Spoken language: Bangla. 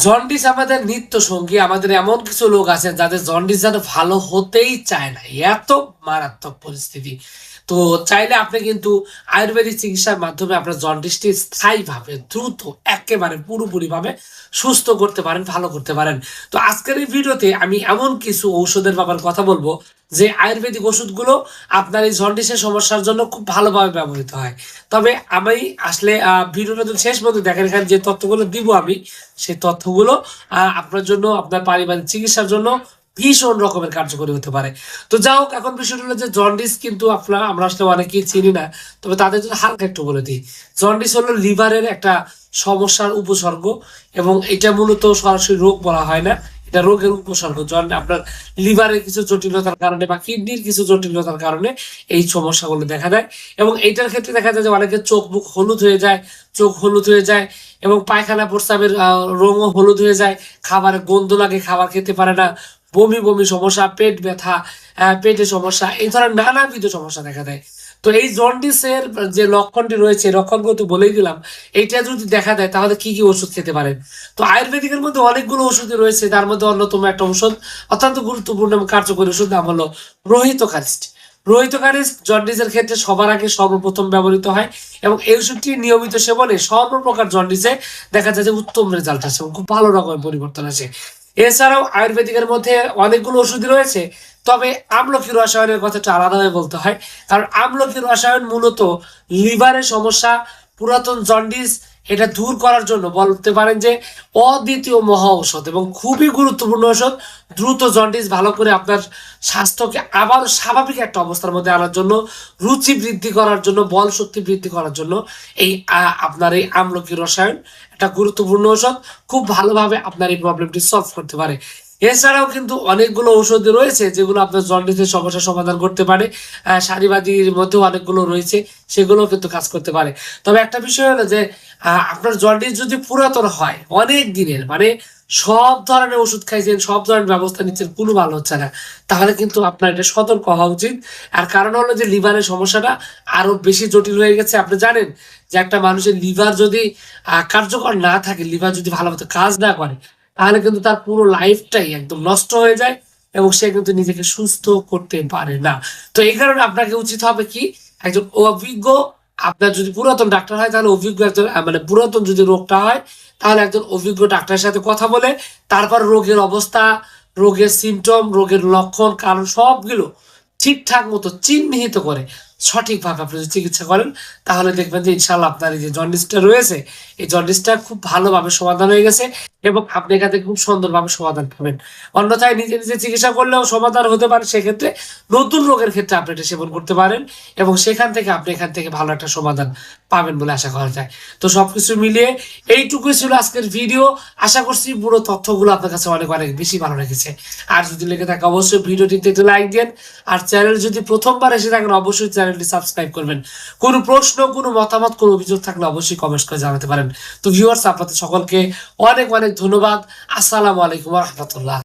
জন্ডিস আমাদের নিত্য সঙ্গী। আমাদের এমন কিছু লোক আছে যাদের জন্ডিস যেন ভালো হতেই চায় না, এত মারাত্মক পরিস্থিতি। তো চাইলে আপনি কিন্তু আয়ুর্বেদিক চিকিৎসার মাধ্যমে আপনার জন্ডিসটি স্থায়ীভাবে দ্রুত একেবারে পুরোপুরি ভাবে সুস্থ করতে পারেন, ভালো করতে পারেন। তো আজকের এই ভিডিওতে আমি এমন কিছু ঔষধের ব্যাপারে কথা বলবো যে আয়ুর্বেদিক ওষুধগুলো আপনার এই জন্ডিসের সমস্যার জন্য খুব ভালোভাবে ব্যবহৃত হয়। তবে আমি আসলে ভিডিওটা যদি শেষ পর্যন্ত দেখেন, এখানে যে তথ্যগুলো দিব আমি, সেই তথ্যগুলো আপনার জন্য, আপনার পারিবারিক চিকিৎসার জন্য ভীষণ রকমের কার্যকরী হতে পারে। তো যাই হোক, এখন বিষয়টা হলো যে জন্ডিস কিন্তু আমরা আসলে অনেকেই চিনি না। তবে তাদের জন্য হালকা একটু বলে দিই, জন্ডিস হলো লিভারের একটা সমস্যার উপসর্গ, এবং এটা মূলত সরাসরি রোগ বলা হয় না, এটা রোগের উপসর্গ। আপনার লিভারের কিছু জটিলতার কারণে বা কিডনির কিছু জটিলতার কারণে এই সমস্যাগুলো দেখা দেয়। এবং এইটার ক্ষেত্রে দেখা যায় যে অনেকের চোখ মুখ হলুদ হয়ে যায়, চোখ হলুদ হয়ে যায়, এবং পায়খানা প্রস্রাবের রঙও হলুদ হয়ে যায়, খাবারের গন্ধ লাগে, খাবার খেতে পারে না, বমি বমি সমস্যা, পেট ব্যথা, পেটের সমস্যা, এই ধরনের নানাবিধ সমস্যা দেখা দেয়। তো এই জন্ডিসের যে লক্ষণটি রয়েছে, লক্ষণগুলো তো বলেই দিলাম, এইটা যদি দেখা দেয় তাহলে কি কি ওষুধ খেতে পারেন। তো আয়ুর্বেদিকের মধ্যে অনেকগুলো ওষুধই রয়েছে, তার মধ্যে অন্যতম একটা ওষুধ, অত্যন্ত গুরুত্বপূর্ণ এবং কার্যকরী ওষুধ, নাম হলো রোহিতকারিস্ট। রোহিতকারিস্ট জন্ডিসের ক্ষেত্রে সবার আগে সর্বপ্রথম ব্যবহৃত হয়, এবং এই ওষুধটি নিয়মিত সেবনে সর্বপ্রকার জন্ডিসে দেখা যায় যে উত্তম রেজাল্ট আসে এবং খুব ভালো রকমের পরিবর্তন আসে। এছাড়াও আয়ুর্বেদিকের মধ্যে অনেকগুলো ওষুধই রয়েছে, তবে আমলকি রসায়নের কথাটা আলাদাভাবে বলতে হয়, কারণ আমলকি রসায়ন মূলত লিভারের সমস্যা, পুরাতন জন্ডিস, এটা দূর করার জন্য বলতে পারেন যে অদ্বিতীয় মহা ঔষধ এবং খুবই গুরুত্বপূর্ণ ঔষধ। দ্রুত জন্ডিস ভালো করে আপনার স্বাস্থ্যকে আবার স্বাভাবিক একটা অবস্থার মধ্যে আনার জন্য, রুচি বৃদ্ধি করার জন্য, বল শক্তি বৃদ্ধি করার জন্য এই আপনার এই আমলকি রসায়ন একটা গুরুত্বপূর্ণ ঔষধ, খুব ভালোভাবে আপনার এই প্রবলেমটি সলভ করতে পারে। এছাড়াও কিন্তু অনেকগুলো ঔষধ রয়েছে যেগুলো আপনার জন্ডিসের সমস্যার সমাধান করতে পারে। সারিবাদীর মধ্যেও অনেকগুলো রয়েছে, সেগুলো কিন্তু কাজ করতে পারে। তবে একটা বিষয় হলো যে আপনার জন্ডিস যদি পুরাতন হয়, অনেক দিনের, মানে সব ধরনের ওষুধ খাইছেন, সব ধরনের ব্যবস্থা নিচ্ছেন, কোনো ভালো হচ্ছে না, তাহলে কিন্তু আপনার এটা সতর্ক হওয়া উচিত। আর কারণ হলো যে লিভারের সমস্যাটা আরো বেশি জটিল হয়ে গেছে। আপনি জানেন যে একটা মানুষের লিভার যদি কার্যকর না থাকে, লিভার যদি ভালো মতো কাজ না করে, তাহলে কিন্তু তার পুরো লাইফটাই একদম নষ্ট হয়ে যায় এবং সে কিন্তু নিজেকে সুস্থ করতে পারে না। তো এই কারণে আপনাকে উচিত হবে কি, একজন অভিজ্ঞ, আপনার যদি পুরাতন ডাক্তার হয় তাহলে অভিজ্ঞ একজন, মানে পুরাতন যদি রোগটা হয় তাহলে একজন অভিজ্ঞ ডাক্তারের সাথে কথা বলে তারপর রোগের অবস্থা, রোগের সিমটম, রোগের লক্ষণ, কারণ সবগুলো ঠিকঠাক মতো চিহ্নিত করে সঠিকভাবে আপনি যদি চিকিৎসা করেন, তাহলে দেখবেন যে ইনশাল্লাহ আপনার এই যে জন্ডিসটা রয়েছে, এই জন্ডিসটা খুব ভালোভাবে সমাধান হয়ে গেছে এবং আপনি এখান থেকে খুব সুন্দরভাবে সমাধান পাবেন। অন্যথায় নিজে নিজে চিকিৎসা করলেও সমাধান হতে পারে, সেক্ষেত্রে নতুন রোগের ক্ষেত্রে আপনি এটা সেবন করতে পারেন এবং সেখান থেকে আপনি এখান থেকে ভালো একটা সমাধান পাবেন বলে আশা করা যায়। তো সবকিছু মিলিয়ে এইটুকুই ছিল আজকের ভিডিও। আশা করছি পুরো তথ্যগুলো আপনার কাছে অনেক অনেক বেশি ভালো লেগেছে। আর যদি লেগে থাকে অবশ্যই ভিডিওটিতে একটু লাইক দেন, আর চ্যানেল যদি প্রথমবার এসে থাকেন অবশ্যই চ্যানেলটি সাবস্ক্রাইব করবেন। কোনো প্রশ্ন, কোনো মতামত, কোনো অভিযোগ থাকলে অবশ্যই কমেন্টস করে জানাতে পারেন। তো ভিউয়ার্স, আপনাদের সকলকে অনেক অনেক ধন্যবাদ। আসসালামু আলাইকুম ওয়া রাহমাতুল্লাহ।